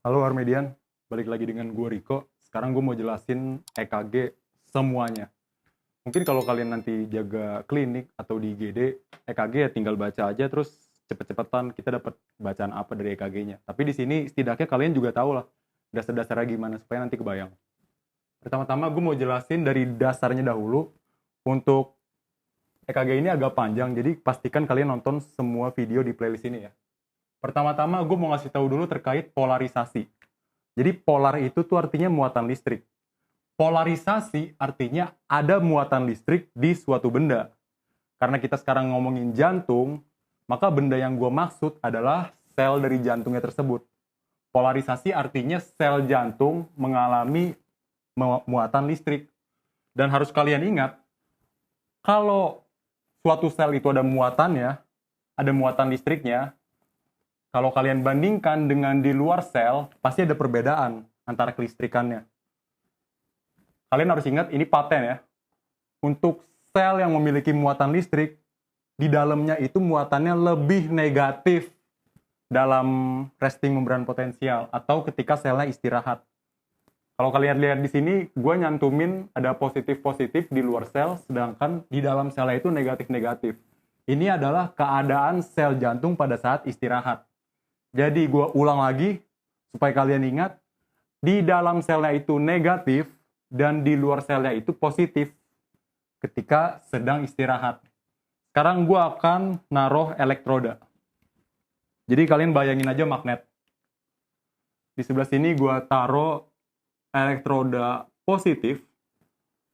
Halo Armedian, balik lagi dengan gue Riko. Sekarang gue mau jelasin EKG semuanya. Mungkin kalau kalian nanti jaga klinik atau di IGD, EKG ya tinggal baca aja terus cepet-cepetan kita dapat bacaan apa dari EKG-nya. Tapi di sini setidaknya kalian juga tahu lah dasar-dasarnya gimana supaya nanti kebayang. Pertama-tama gue mau jelasin dari dasarnya dahulu. Untuk EKG ini agak panjang, jadi pastikan kalian nonton semua video di playlist ini ya. Pertama-tama gue mau ngasih tahu dulu terkait polarisasi. Jadi polar itu tuh artinya muatan listrik. Polarisasi artinya ada muatan listrik di suatu benda. Karena kita sekarang ngomongin jantung, maka benda yang gue maksud adalah sel dari jantungnya tersebut. Polarisasi artinya sel jantung mengalami muatan listrik. Dan harus kalian ingat, kalau suatu sel itu ada muatannya, ada muatan listriknya, kalau kalian bandingkan dengan di luar sel, pasti ada perbedaan antara kelistrikannya. Kalian harus ingat, ini paten ya. Untuk sel yang memiliki muatan listrik, di dalamnya itu muatannya lebih negatif dalam resting membran potensial atau ketika selnya istirahat. Kalau kalian lihat di sini, gue nyantumin ada positif-positif di luar sel, sedangkan di dalam selnya itu negatif-negatif. Ini adalah keadaan sel jantung pada saat istirahat. Jadi gue ulang lagi supaya kalian ingat, di dalam selnya itu negatif dan di luar selnya itu positif ketika sedang istirahat. Sekarang gue akan naruh elektroda. Jadi kalian bayangin aja magnet. Di sebelah sini gue taruh elektroda positif,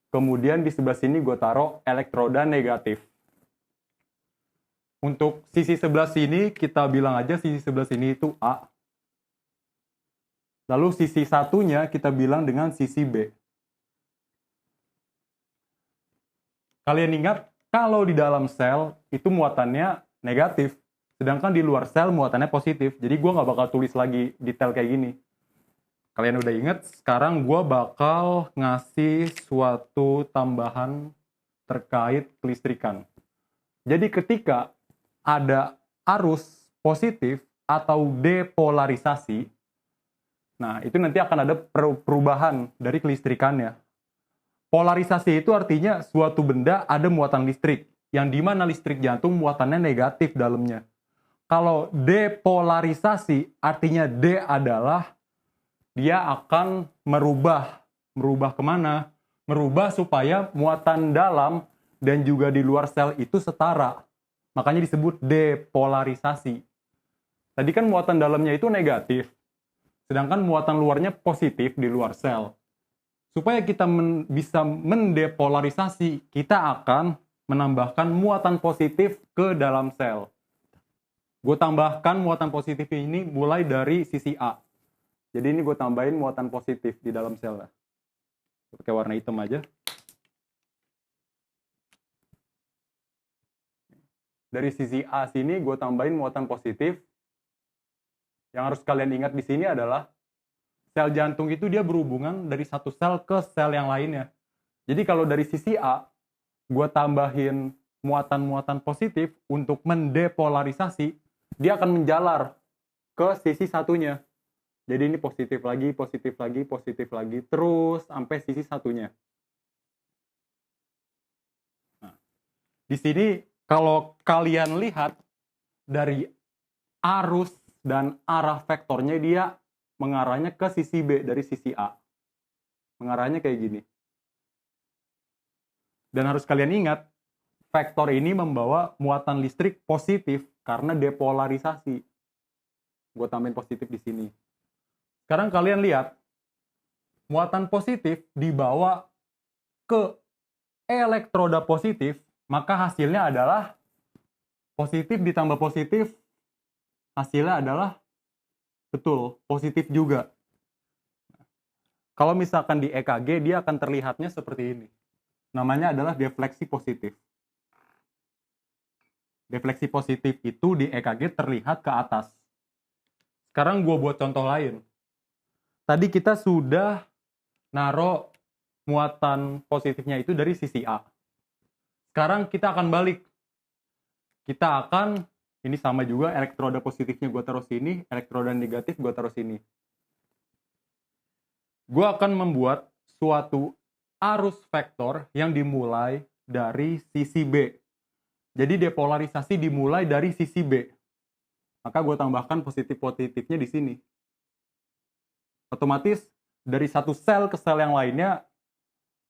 kemudian di sebelah sini gue taruh elektroda negatif. Untuk sisi sebelah sini, kita bilang aja sisi sebelah sini itu A. Lalu sisi satunya kita bilang dengan sisi B. Kalian ingat, kalau di dalam sel itu muatannya negatif, sedangkan di luar sel muatannya positif. Jadi gue nggak bakal tulis lagi detail kayak gini. Kalian udah ingat, sekarang gue bakal ngasih suatu tambahan terkait kelistrikan. Jadi ketika ada arus positif atau depolarisasi, nah itu nanti akan ada perubahan dari kelistrikannya. Polarisasi itu artinya suatu benda ada muatan listrik, yang dimana listrik jantung muatannya negatif dalamnya. Kalau depolarisasi artinya D adalah dia akan merubah kemana? Merubah supaya muatan dalam dan juga di luar sel itu setara. Makanya disebut depolarisasi. Tadi kan muatan dalamnya itu negatif, sedangkan muatan luarnya positif di luar sel. Supaya kita bisa mendepolarisasi, kita akan menambahkan muatan positif ke dalam sel. Gue tambahkan muatan positif ini mulai dari sisi A. Jadi ini gue tambahin muatan positif di dalam sel. Pakai warna hitam aja. Dari sisi A sini gue tambahin muatan positif. Yang harus kalian ingat di sini adalah sel jantung itu dia berhubungan dari satu sel ke sel yang lainnya. Jadi kalau dari sisi A, gue tambahin muatan-muatan positif untuk mendepolarisasi, dia akan menjalar ke sisi satunya. Jadi ini positif lagi, positif lagi, positif lagi, terus sampai sisi satunya. Nah, di sini kalau kalian lihat dari arus dan arah vektornya, dia mengarahnya ke sisi B dari sisi A. Mengarahnya kayak gini. Dan harus kalian ingat, vektor ini membawa muatan listrik positif karena depolarisasi. Gue tambahin positif di sini. Sekarang kalian lihat, muatan positif dibawa ke elektroda positif, maka hasilnya adalah positif ditambah positif, hasilnya adalah betul, positif juga. Kalau misalkan di EKG, dia akan terlihatnya seperti ini. Namanya adalah defleksi positif. Defleksi positif itu di EKG terlihat ke atas. Sekarang gue buat contoh lain. Tadi kita sudah naruh muatan positifnya itu dari sisi A. Sekarang kita akan balik. Kita akan, ini sama juga, elektroda positifnya gue taruh sini, elektroda negatif gue taruh sini. gue akan membuat suatu arus vektor yang dimulai dari sisi B. Jadi depolarisasi dimulai dari sisi B. Maka gue tambahkan positif-positifnya di sini. Otomatis dari satu sel ke sel yang lainnya,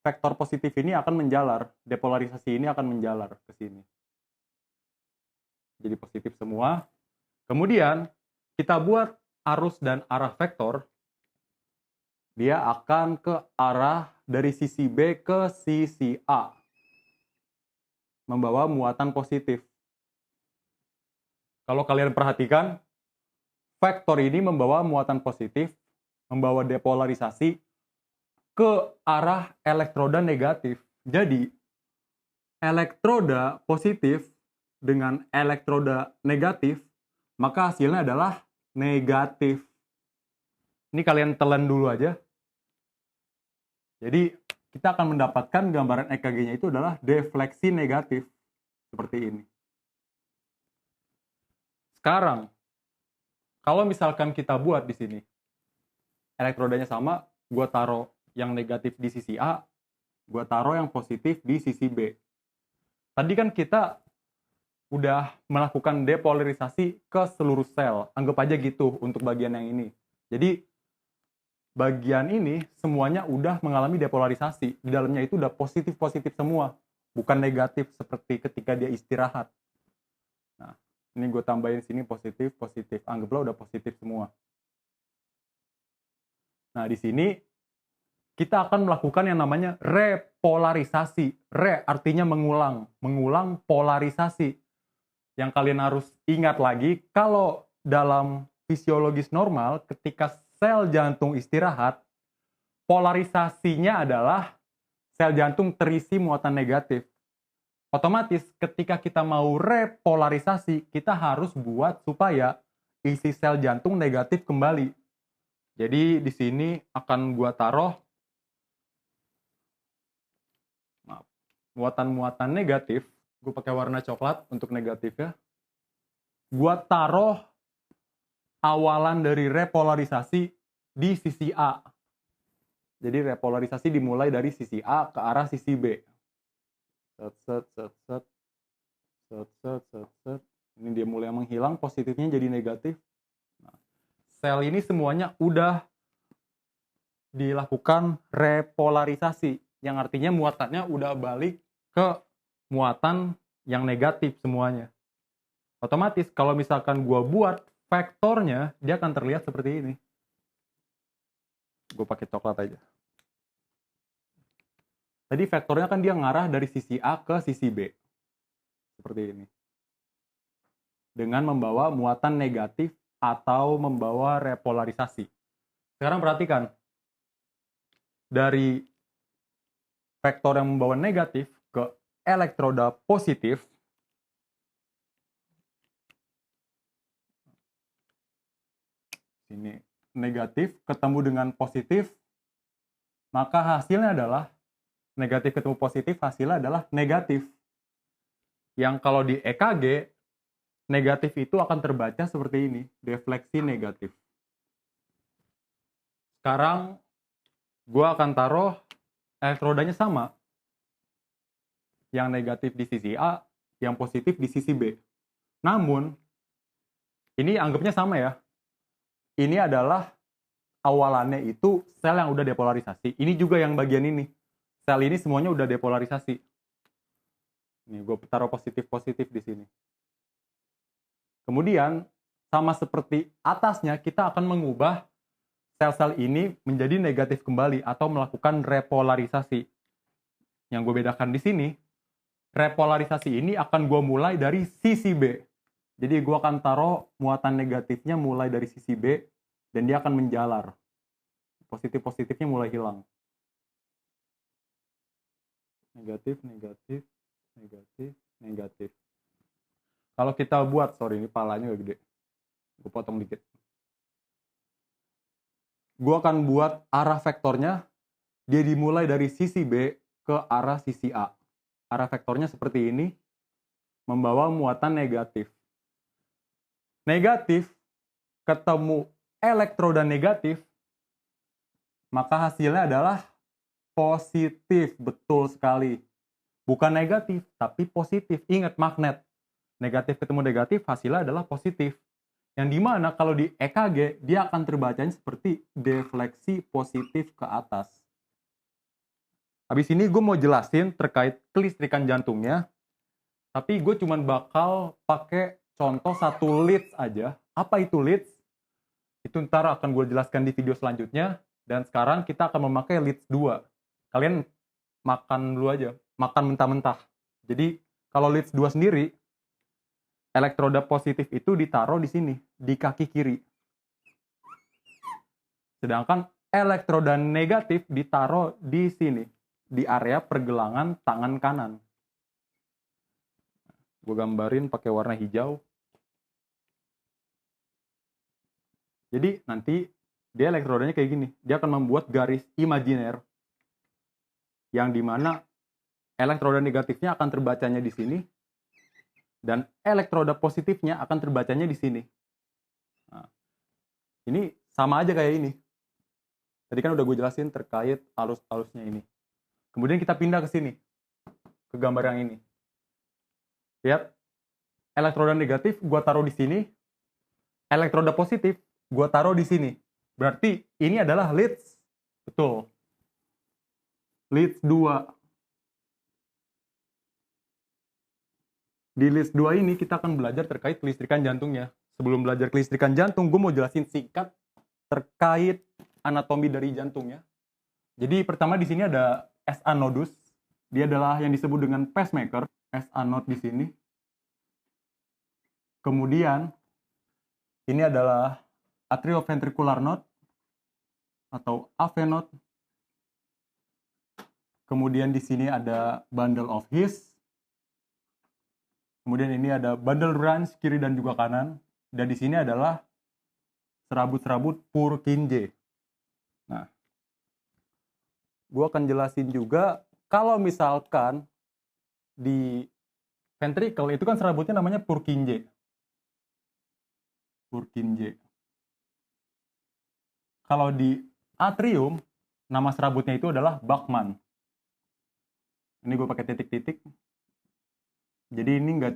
vektor positif ini akan menjalar. Depolarisasi ini akan menjalar ke sini. Jadi positif semua. Kemudian kita buat arus dan arah vektor. Dia akan ke arah dari sisi B ke sisi A. Membawa muatan positif. Kalau kalian perhatikan, vektor ini membawa muatan positif, membawa depolarisasi ke arah elektroda negatif. Jadi, elektroda positif dengan elektroda negatif, maka hasilnya adalah negatif. Ini kalian telan dulu aja. Jadi, kita akan mendapatkan gambaran EKG-nya itu adalah defleksi negatif. Seperti ini. Sekarang, kalau misalkan kita buat di sini, elektrodanya sama, gue taruh yang negatif di sisi A, gue taruh yang positif di sisi B. Tadi kan kita udah melakukan depolarisasi ke seluruh sel. Anggap aja gitu untuk bagian yang ini. Jadi, bagian ini semuanya udah mengalami depolarisasi. Di dalamnya itu udah positif-positif semua. Bukan negatif seperti ketika dia istirahat. Nah, ini gue tambahin sini positif-positif. Anggaplah udah positif semua. Nah, di sini kita akan melakukan yang namanya repolarisasi. Re artinya mengulang. Mengulang polarisasi. Yang kalian harus ingat lagi, kalau dalam fisiologis normal, ketika sel jantung istirahat, polarisasinya adalah sel jantung terisi muatan negatif. Otomatis ketika kita mau repolarisasi, kita harus buat supaya isi sel jantung negatif kembali. Jadi di sini akan gua taruh muatan-muatan negatif. Gue pakai warna coklat untuk negatifnya. Gue taruh awalan dari repolarisasi di sisi A. Jadi repolarisasi dimulai dari sisi A ke arah sisi B. Set. Ini dia mulai menghilang, positifnya jadi negatif. Nah, sel ini semuanya udah dilakukan repolarisasi, yang artinya muatannya udah balik ke muatan yang negatif semuanya. Otomatis kalau misalkan gue buat vektornya, dia akan terlihat seperti ini. Gue pakai coklat aja. Tadi vektornya kan dia ngarah dari sisi A ke sisi B. Seperti ini. Dengan membawa muatan negatif atau membawa repolarisasi. Sekarang perhatikan. Dari vektor yang membawa negatif ke elektroda positif, ini negatif ketemu dengan positif, maka hasilnya adalah negatif ketemu positif, hasilnya adalah negatif. Yang kalau di EKG, negatif itu akan terbaca seperti ini, defleksi negatif. Sekarang gue akan taruh elektrodanya sama. Yang negatif di sisi A, yang positif di sisi B. Namun, ini anggapnya sama ya. Ini adalah awalannya itu sel yang udah depolarisasi. Ini juga yang bagian ini. Sel ini semuanya udah depolarisasi. Ini gue taruh positif-positif di sini. Kemudian, sama seperti atasnya, kita akan mengubah sel-sel ini menjadi negatif kembali atau melakukan repolarisasi. Yang gue bedakan di sini, repolarisasi ini akan gue mulai dari sisi B. Jadi gue akan taruh muatan negatifnya mulai dari sisi B dan dia akan menjalar. Positif-positifnya mulai hilang. Negatif. Kalau kita buat, sorry ini palanya gak gede. Gue potong dikit. Gue akan buat arah vektornya, dia dimulai dari sisi B ke arah sisi A. Arah vektornya seperti ini, membawa muatan negatif. Negatif ketemu elektroda negatif, maka hasilnya adalah positif. Betul sekali. Bukan negatif, tapi positif. Ingat magnet. Negatif ketemu negatif, hasilnya adalah positif. Yang dimana kalau di EKG, dia akan terbacanya seperti defleksi positif ke atas. Habis ini gue mau jelasin terkait kelistrikan jantungnya, tapi gue cuman bakal pakai contoh satu leads aja. Apa itu leads? Itu ntar akan gue jelaskan di video selanjutnya. Dan sekarang kita akan memakai leads 2. Kalian makan dulu aja, makan mentah-mentah. Jadi kalau leads 2 sendiri, elektroda positif itu ditaruh di sini, di kaki kiri. Sedangkan elektroda negatif ditaruh di sini, di area pergelangan tangan kanan. Gue gambarin pakai warna hijau. Jadi nanti dia elektrodanya kayak gini. Dia akan membuat garis imajiner yang dimana elektroda negatifnya akan terbacanya di sini dan elektroda positifnya akan terbacanya di sini. Nah, ini sama aja kayak ini. Tadi kan udah gue jelasin terkait arus-arusnya ini. Kemudian kita pindah ke sini, ke gambar yang ini. Lihat, elektroda negatif gue taruh di sini, elektroda positif gue taruh di sini. Berarti ini adalah leads. Betul. Leads 2. Di leads 2 ini kita akan belajar terkait kelistrikan jantungnya. Sebelum belajar kelistrikan jantung, gue mau jelasin singkat terkait anatomi dari jantungnya. Jadi pertama di sini ada SA nodus. Dia adalah yang disebut dengan pacemaker. SA node di sini. Kemudian ini adalah atrioventricular node atau AV node. Kemudian di sini ada bundle of His. Kemudian ini ada bundle branch kiri dan juga kanan. Dan di sini adalah serabut-serabut Purkinje. Nah, gue akan jelasin juga kalau misalkan di ventricle itu kan serabutnya namanya Purkinje. Purkinje. Kalau di atrium, nama serabutnya itu adalah Bachmann. Ini gue pakai titik-titik. Jadi ini nggak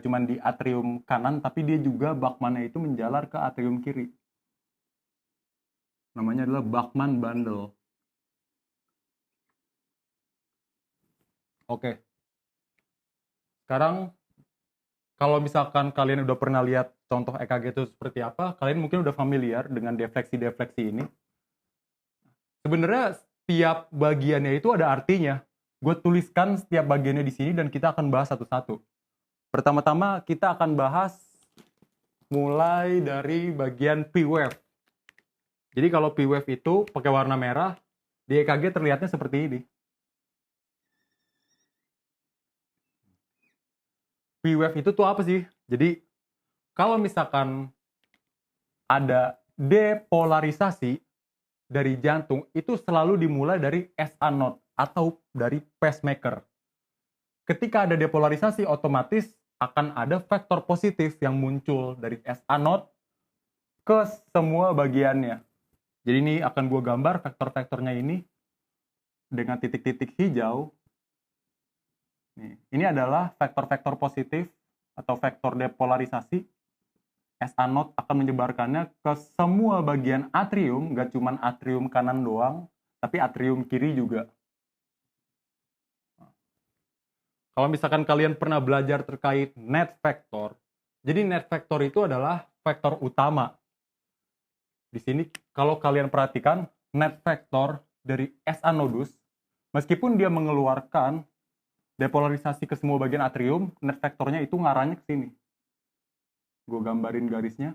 cuma di atrium kanan, tapi dia juga Bachmann-nya itu menjalar ke atrium kiri. Namanya adalah Bachmann bundle. Oke. Sekarang kalau misalkan kalian udah pernah lihat contoh EKG itu seperti apa, kalian mungkin udah familiar dengan defleksi-defleksi ini. Sebenarnya setiap bagiannya itu ada artinya. Gue tuliskan setiap bagiannya di sini dan kita akan bahas satu-satu. Pertama-tama kita akan bahas mulai dari bagian P-wave. Jadi kalau P-wave itu pakai warna merah, di EKG terlihatnya seperti ini. P-wave itu tuh apa sih? Jadi kalau misalkan ada depolarisasi dari jantung, itu selalu dimulai dari SA node atau dari pacemaker. Ketika ada depolarisasi, otomatis akan ada vektor positif yang muncul dari SA node ke semua bagiannya. Jadi ini akan gue gambar vektor-vektornya ini dengan titik-titik hijau. Nih, ini adalah vektor-vektor positif atau vektor depolarisasi. SA node akan menyebarkannya ke semua bagian atrium, nggak cuma atrium kanan doang, tapi atrium kiri juga. Kalau misalkan kalian pernah belajar terkait net vector, jadi net vector itu adalah vektor utama. Di sini kalau kalian perhatikan net vector dari SA nodus, meskipun dia mengeluarkan depolarisasi ke semua bagian atrium, net vectornya itu ngarahnya ke sini. Gue gambarin garisnya.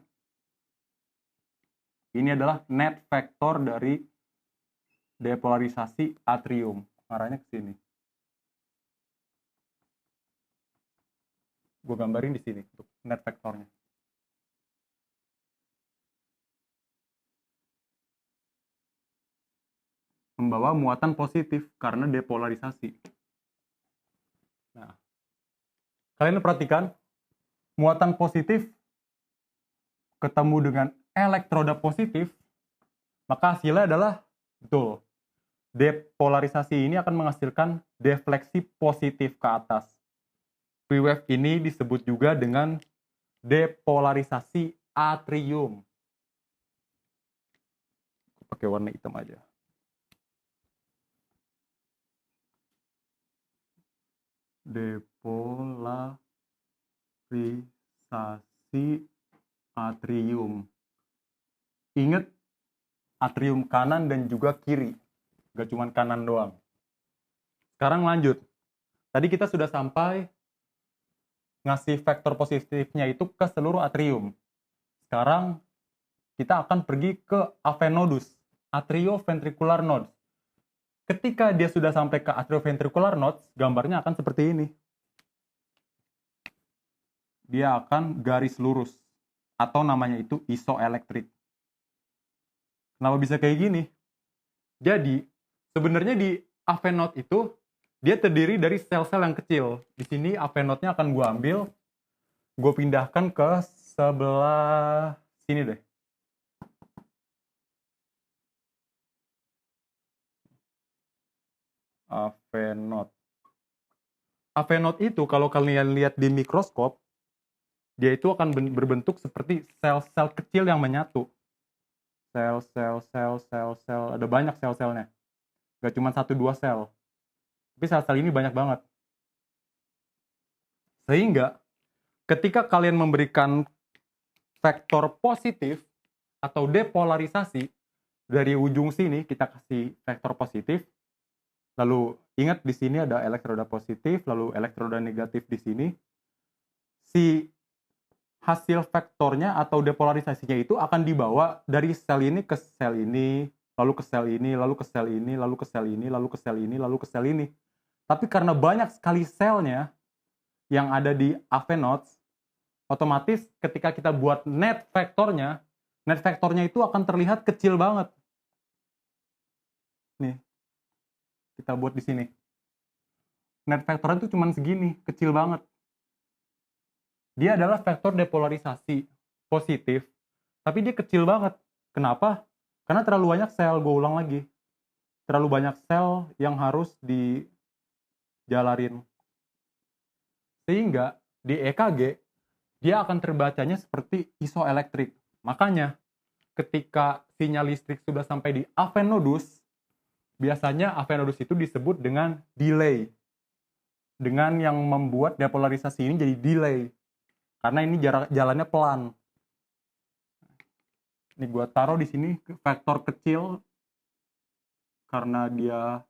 Ini adalah net vector dari depolarisasi atrium, ngarahnya ke sini. Gue gambarin di sini untuk net vectornya. Membawa muatan positif karena depolarisasi. Nah, kalian perhatikan muatan positif ketemu dengan elektroda positif, maka hasilnya adalah Betul. Depolarisasi ini akan menghasilkan defleksi positif ke atas. Free wave ini disebut juga dengan depolarisasi atrium. Pakai warna hitam aja. Depolarisasi atrium. Ingat, atrium kanan dan juga kiri. Gak cuma kanan doang. Sekarang lanjut. Tadi kita sudah sampai ngasih vektor positifnya itu ke seluruh atrium. Sekarang kita akan pergi ke aphenodos, atrioventricular nodes. Ketika dia sudah sampai ke atrioventricular nodes, gambarnya akan seperti ini. Dia akan garis lurus, atau namanya itu isoelektrik. Kenapa bisa kayak gini? Jadi, sebenarnya di aphenode itu, dia terdiri dari sel-sel yang kecil. Di sini aphenode-nya akan gue ambil, gue pindahkan ke sebelah sini deh. Aphenode. Aphenode itu kalau kalian lihat di mikroskop, dia itu akan berbentuk seperti sel-sel kecil yang menyatu. Sel, ada banyak sel-selnya. Gak cuma 1-2 sel. Tapi sel-sel ini banyak banget. Sehingga ketika kalian memberikan vektor positif atau depolarisasi, dari ujung sini kita kasih vektor positif. Lalu ingat di sini ada elektroda positif, lalu elektroda negatif di sini. Si hasil vektornya atau depolarisasinya itu akan dibawa dari sel ini ke sel ini, lalu ke sel ini, lalu ke sel ini, lalu ke sel ini, lalu ke sel ini, lalu ke sel ini. Tapi karena banyak sekali selnya yang ada di aphenodes, otomatis ketika kita buat net vektornya itu akan terlihat kecil banget. Nih, kita buat di sini. Net vektornya itu cuma segini, kecil banget. Dia adalah vektor depolarisasi positif, tapi dia kecil banget. Kenapa? Karena terlalu banyak sel, gue ulang lagi. Terlalu banyak sel yang harus dijalarin. Sehingga di EKG, dia akan terbacanya seperti isoelektrik. Makanya, ketika sinyal listrik sudah sampai di aphenodus, biasanya aphenodus itu disebut dengan delay. Dengan yang membuat depolarisasi ini jadi delay. Karena ini jalannya pelan. Ini gue taruh di sini vektor kecil. Karena dia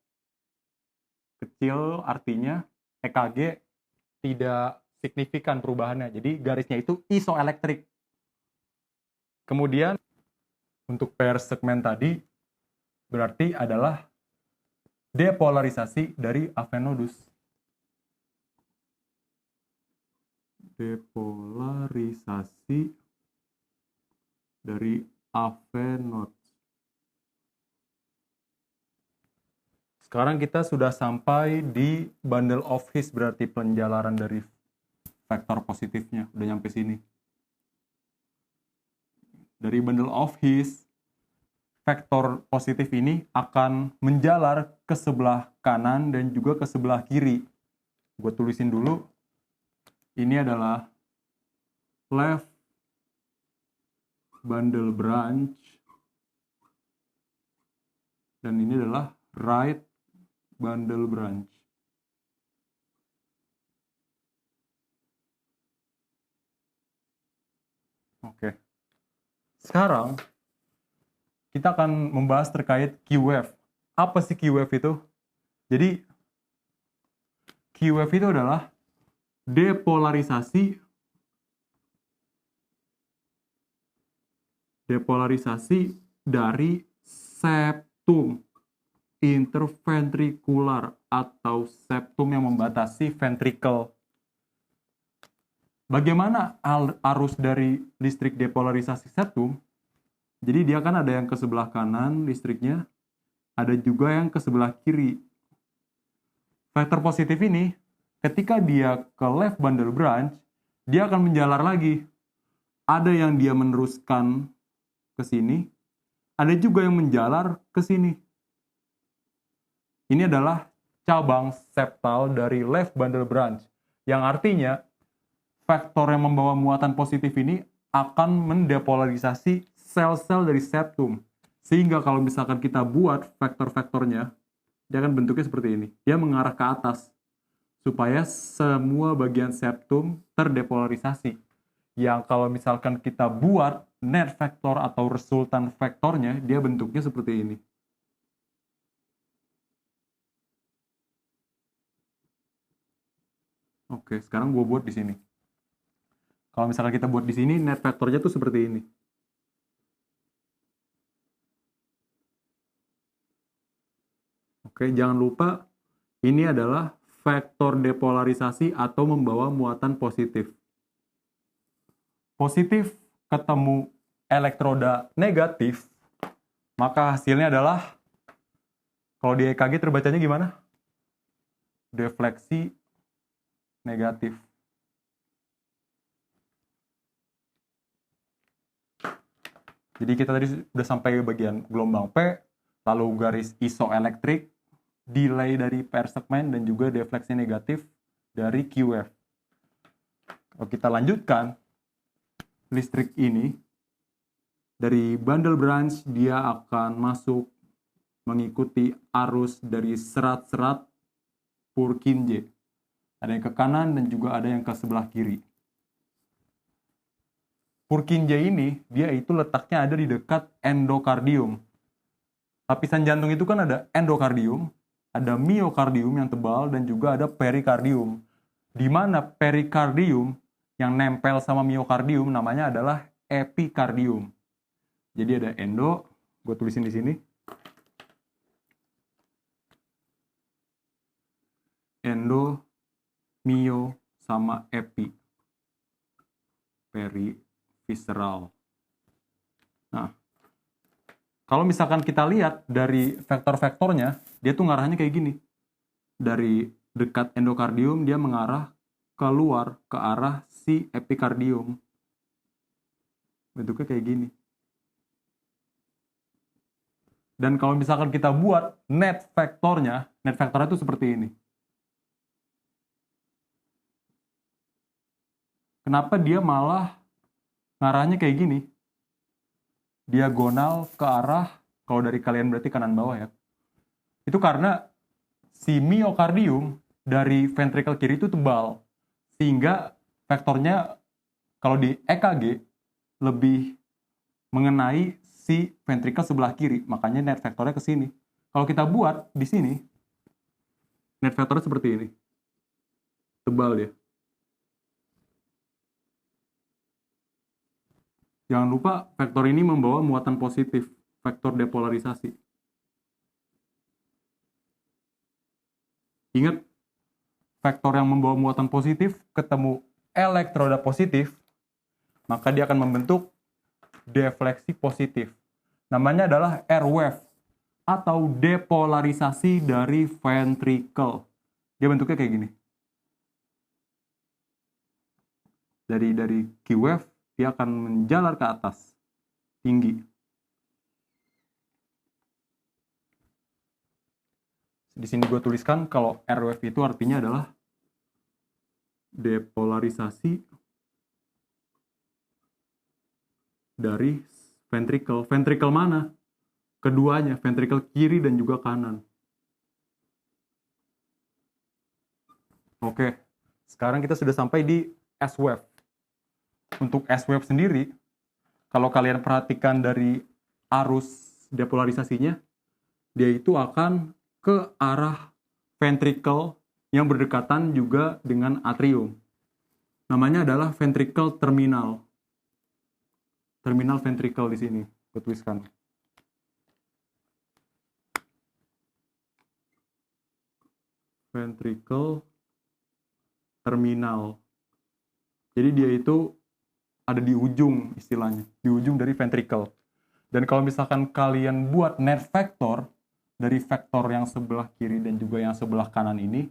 kecil artinya EKG tidak signifikan perubahannya. Jadi garisnya itu isoelektrik. Kemudian untuk per segmen tadi berarti adalah depolarisasi dari aphenodus. Depolarisasi dari aphenode. Sekarang kita sudah sampai di bundle of His, berarti penjalaran dari vektor positifnya. Udah nyampe sini. Dari bundle of His, vektor positif ini akan menjalar ke sebelah kanan dan juga ke sebelah kiri. Gue tulisin dulu. Ini adalah left bundle branch dan ini adalah right bundle branch. Oke. Sekarang kita akan membahas terkait Q-wave. Apa sih Q-wave itu? Jadi Q-wave itu adalah depolarisasi dari septum interventrikular atau septum yang membatasi ventricle. Bagaimana arus dari listrik depolarisasi septum? Jadi dia kan ada yang ke sebelah kanan listriknya, ada juga yang ke sebelah kiri. Vektor positif ini ketika dia ke left bundle branch, dia akan menjalar lagi. Ada yang dia meneruskan ke sini, ada juga yang menjalar ke sini. ini adalah cabang septal dari left bundle branch, yang artinya vektor yang membawa muatan positif ini akan mendepolarisasi sel-sel dari septum. Sehingga kalau misalkan kita buat vektor-vektornya, dia akan bentuknya seperti ini. Dia mengarah ke atas, supaya semua bagian septum terdepolarisasi. Yang kalau misalkan kita buat net vektor atau resultan vektornya, dia bentuknya seperti ini. Oke, sekarang gue buat di sini. Kalau misalkan kita buat di sini, net vektornya tuh seperti ini. Oke, jangan lupa ini adalah vektor depolarisasi atau membawa muatan positif. Positif ketemu elektroda negatif, maka hasilnya adalah, kalau di EKG terbacanya gimana? Defleksi negatif. Jadi kita tadi sudah sampai bagian gelombang P, lalu garis isoelektrik, delay dari per segmen, dan juga defleksi negatif dari QF. Kalau kita lanjutkan, listrik ini dari bundle branch dia akan masuk mengikuti arus dari serat-serat Purkinje. Ada yang ke kanan dan juga ada yang ke sebelah kiri. Purkinje ini, dia itu letaknya ada di dekat endokardium. Lapisan jantung itu kan ada endokardium, ada miokardium yang tebal, dan juga ada perikardium. Di mana perikardium yang nempel sama miokardium namanya adalah epikardium. Jadi ada endo, gue tulisin di sini. Endo, mio, sama epi. Perivisceral. Nah, kalau misalkan kita lihat dari vektor-vektornya, dia tuh ngarahnya kayak gini. Dari dekat endokardium, dia mengarah keluar ke arah si epikardium. Bentuknya kayak gini. Dan kalau misalkan kita buat net vektornya itu seperti ini. Kenapa dia malah ngarahnya kayak gini? Diagonal ke arah, kalau dari kalian berarti kanan bawah ya. Itu karena si miokardium dari ventrikel kiri itu tebal. Sehingga vektornya kalau di EKG lebih mengenai si ventrikel sebelah kiri. Makanya net vektornya ke sini. Kalau kita buat di sini, net vektornya seperti ini. Tebal ya. Jangan lupa, vektor ini membawa muatan positif, vektor depolarisasi. Ingat, vektor yang membawa muatan positif ketemu elektroda positif, maka dia akan membentuk defleksi positif. Namanya adalah air wave, atau depolarisasi dari ventricle. Dia bentuknya kayak gini. Dari Q-wave, dia akan menjalar ke atas, tinggi. Di sini gue tuliskan kalau air wave itu artinya adalah depolarisasi dari ventricle. Ventricle mana? Keduanya, ventricle kiri dan juga kanan. Oke, sekarang kita sudah sampai di S-wave. Untuk S-wave sendiri, kalau kalian perhatikan dari arus depolarisasinya, dia itu akan ke arah ventricle yang berdekatan juga dengan atrium. Namanya adalah ventricle terminal. Terminal ventricle di sini, gue tuliskan. Ventricle terminal. Jadi dia itu ada di ujung istilahnya, di ujung dari ventricle. Dan kalau misalkan kalian buat net vektor dari vektor yang sebelah kiri dan juga yang sebelah kanan ini,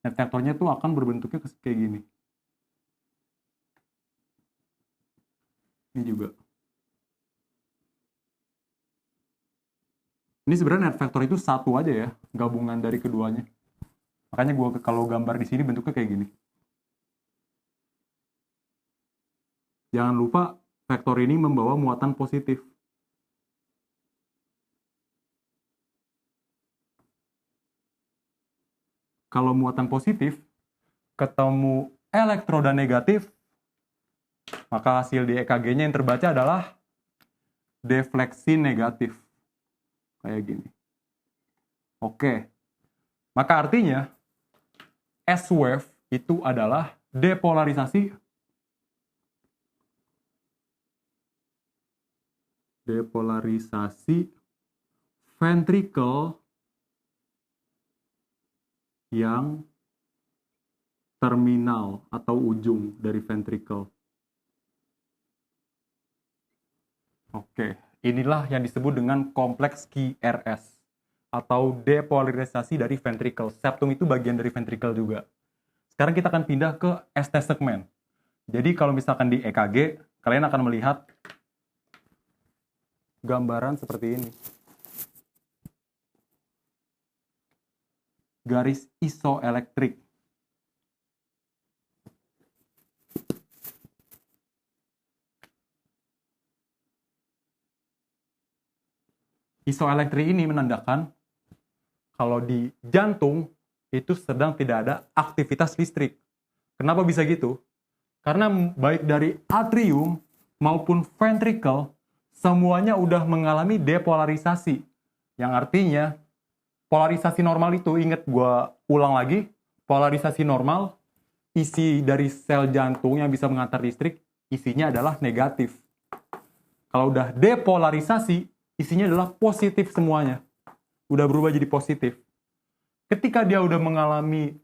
net vektornya tuh akan berbentuknya kayak gini. Ini juga. Ini sebenarnya net vektor itu satu aja ya, gabungan dari keduanya. Makanya gue kalau gambar di sini bentuknya kayak gini. Jangan lupa vektor ini membawa muatan positif. Kalau muatan positif ketemu elektroda negatif, maka hasil di EKG-nya yang terbaca adalah defleksi negatif. Kayak gini. Oke. Maka artinya S-wave itu adalah depolarisasi ventricle yang terminal atau ujung dari ventricle. Oke, inilah yang disebut dengan kompleks QRS atau depolarisasi dari ventricle. Septum itu bagian dari ventricle juga. Sekarang kita akan pindah ke ST segmen. Jadi kalau misalkan di EKG, kalian akan melihat gambaran seperti ini. Garis isoelektrik. Isoelektrik ini menandakan kalau di jantung itu sedang tidak ada aktivitas listrik. Kenapa bisa gitu? Karena baik dari atrium maupun ventricle semuanya udah mengalami depolarisasi. Yang artinya polarisasi normal itu, ingat gue ulang lagi, polarisasi normal isi dari sel jantung yang bisa mengantar listrik isinya adalah negatif. Kalau udah depolarisasi isinya adalah positif semuanya. Udah berubah jadi positif. Ketika dia udah mengalami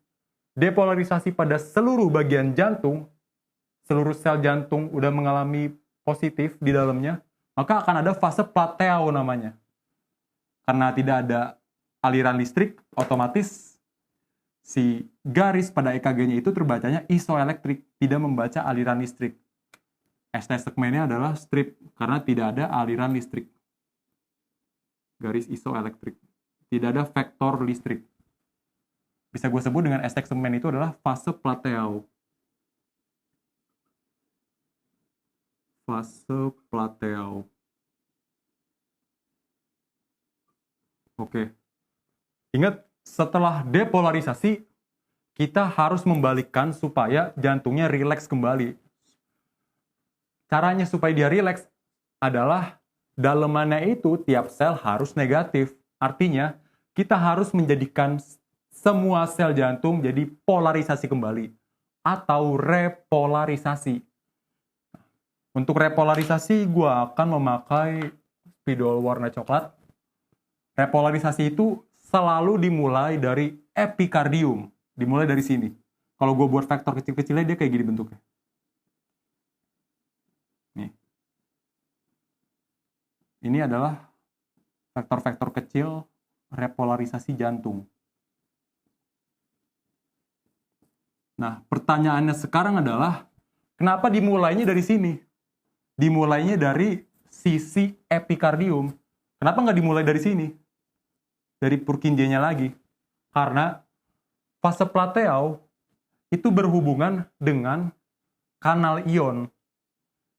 depolarisasi pada seluruh bagian jantung, seluruh sel jantung udah mengalami positif di dalamnya, maka akan ada fase plateo namanya. Karena tidak ada aliran listrik, otomatis si garis pada EKG-nya itu terbacanya isoelektrik, tidak membaca aliran listrik. ST segmennya adalah strip, karena tidak ada aliran listrik. Garis isoelektrik. Tidak ada vektor listrik. Bisa gue sebut dengan ST segmen itu adalah fase plateo. Fase plateo. Oke. Ingat, setelah depolarisasi, kita harus membalikkan supaya jantungnya rileks kembali. Caranya supaya dia rileks adalah dalemannya itu tiap sel harus negatif. Artinya, kita harus menjadikan semua sel jantung jadi polarisasi kembali atau repolarisasi. Untuk repolarisasi, gue akan memakai spidol warna coklat. Repolarisasi itu selalu dimulai dari epikardium. Dimulai dari sini. Kalau gue buat vektor kecil-kecilnya, dia kayak gini bentuknya. Nih. Ini adalah vektor-vektor kecil repolarisasi jantung. Nah, pertanyaannya sekarang adalah, kenapa dimulainya dari sini? Dimulainya dari sisi epikardium. Kenapa nggak dimulai dari sini? Dari Purkinje-nya lagi. Karena fase plateo itu berhubungan dengan kanal ion.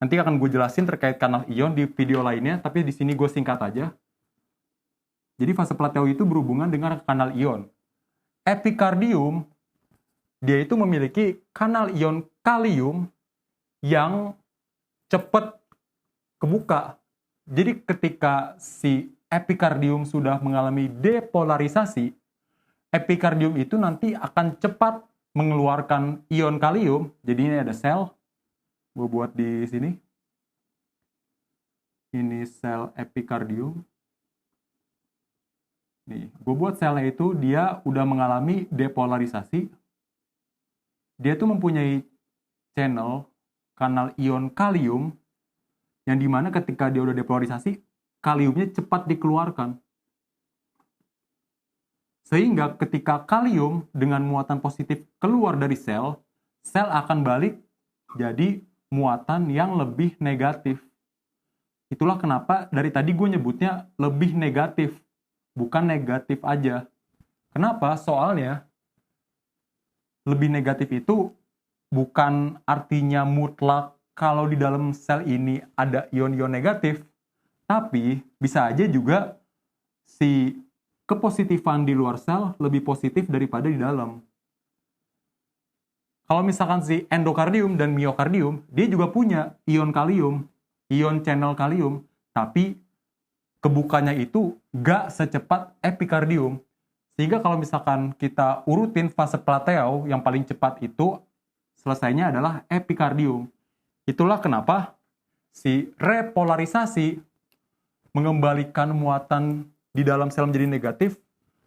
Nanti akan gue jelasin terkait kanal ion di video lainnya, tapi di sini gue singkat aja. Jadi fase plateo itu berhubungan dengan kanal ion. Epikardium, dia itu memiliki kanal ion kalium yang cepat kebuka. Jadi ketika si epikardium sudah mengalami depolarisasi, epikardium itu nanti akan cepat mengeluarkan ion kalium. Jadi ini ada sel, gue buat di sini. Ini sel epikardium. Nih, gue buat selnya itu dia udah mengalami depolarisasi. Dia tuh mempunyai channel kanal ion kalium yang dimana ketika dia udah depolarisasi, kaliumnya cepat dikeluarkan. Sehingga ketika kalium dengan muatan positif keluar dari sel, sel akan balik jadi muatan yang lebih negatif. Itulah kenapa dari tadi gue nyebutnya lebih negatif. bukan negatif aja. Kenapa? Soalnya lebih negatif itu bukan artinya mutlak kalau di dalam sel ini ada ion-ion negatif, tapi bisa aja juga si kepositifan di luar sel lebih positif daripada di dalam. Kalau misalkan si endokardium dan miokardium, dia juga punya ion kalium, ion channel kalium, tapi kebukannya itu gak secepat epikardium. Sehingga kalau misalkan kita urutin fase Plateau, yang paling cepat itu selesainya adalah epikardium. Itulah kenapa si repolarisasi mengembalikan muatan di dalam sel menjadi negatif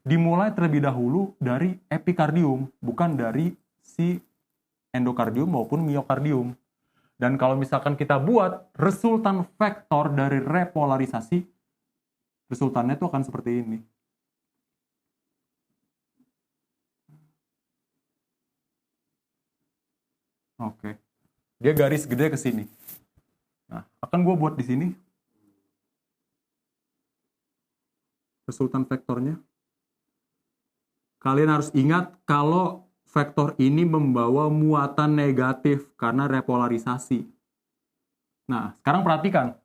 dimulai terlebih dahulu dari epikardium, bukan dari si endokardium maupun miokardium. Dan kalau misalkan kita buat resultan vektor dari repolarisasi, resultannya itu akan seperti ini. Oke. Dia garis gede ke sini. Nah, akan gue buat di sini resultan vektornya. Kalian harus ingat kalau vektor ini membawa muatan negatif karena repolarisasi. Nah, sekarang perhatikan.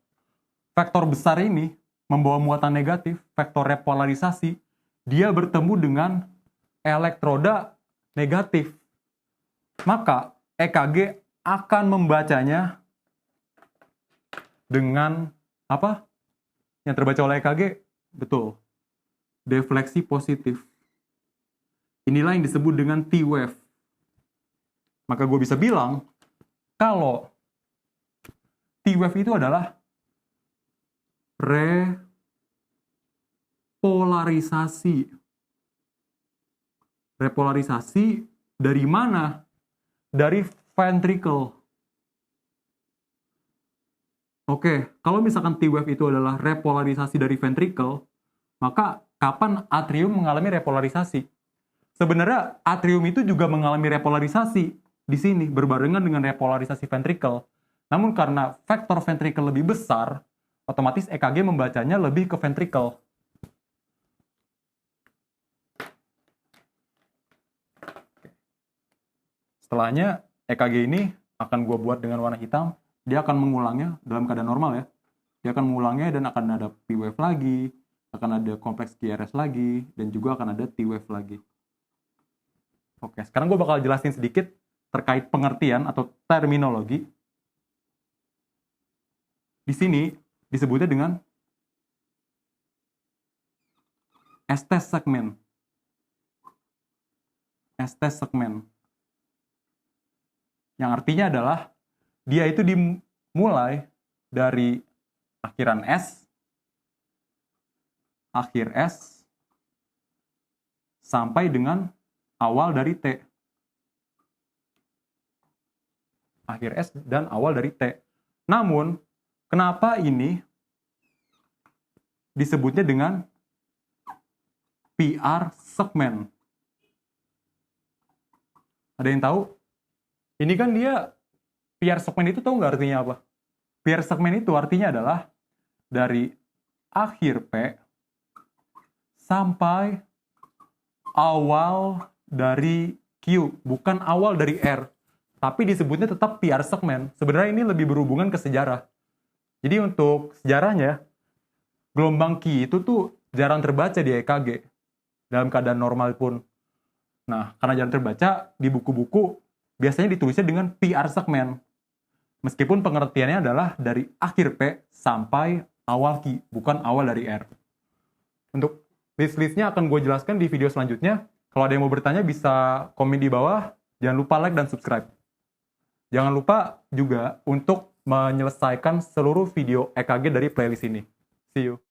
Vektor besar ini membawa muatan negatif, vektor repolarisasi, dia bertemu dengan elektroda negatif. Maka EKG akan membacanya dengan apa? Yang terbaca oleh EKG? Betul. Defleksi positif. Inilah yang disebut dengan T-wave. Maka gue bisa bilang, kalau T-wave itu adalah repolarisasi. Repolarisasi dari mana? Dari ventricle. Oke, kalau misalkan T-wave itu adalah repolarisasi dari ventricle, maka kapan atrium mengalami repolarisasi? Sebenarnya atrium itu juga mengalami repolarisasi di sini berbarengan dengan repolarisasi ventricle. Namun karena vektor ventricle lebih besar, otomatis EKG membacanya lebih ke ventricle. Setelahnya EKG ini akan gue buat dengan warna hitam. Dia akan mengulangnya dalam keadaan normal ya. Dia akan mengulangnya dan akan ada P-wave lagi, akan ada kompleks QRS lagi, dan juga akan ada T-wave lagi. Oke, sekarang gue bakal jelasin sedikit terkait pengertian atau terminologi. Di sini disebutnya dengan ST segmen. ST segmen. Yang artinya adalah dia itu dimulai dari akhiran S, akhir S, sampai dengan awal dari T. Akhir S dan awal dari T. Namun, kenapa ini disebutnya dengan PR segmen? Ada yang tahu? Ini kan dia, PR segmen itu tahu nggak artinya apa? PR segmen itu artinya adalah dari akhir P sampai awal dari Q, bukan awal dari R, tapi disebutnya tetap PR segmen. Sebenarnya ini lebih berhubungan ke sejarah. Jadi untuk sejarahnya, gelombang Q itu tuh jarang terbaca di EKG dalam keadaan normal pun. Nah, karena jarang terbaca di buku-buku biasanya ditulisnya dengan PR segmen. Meskipun pengertiannya adalah dari akhir P sampai awal Q, bukan awal dari R. Untuk list-listnya akan gue jelaskan di video selanjutnya. Kalau ada yang mau bertanya bisa komen di bawah. Jangan lupa like dan subscribe. Jangan lupa juga untuk menyelesaikan seluruh video EKG dari playlist ini. See you.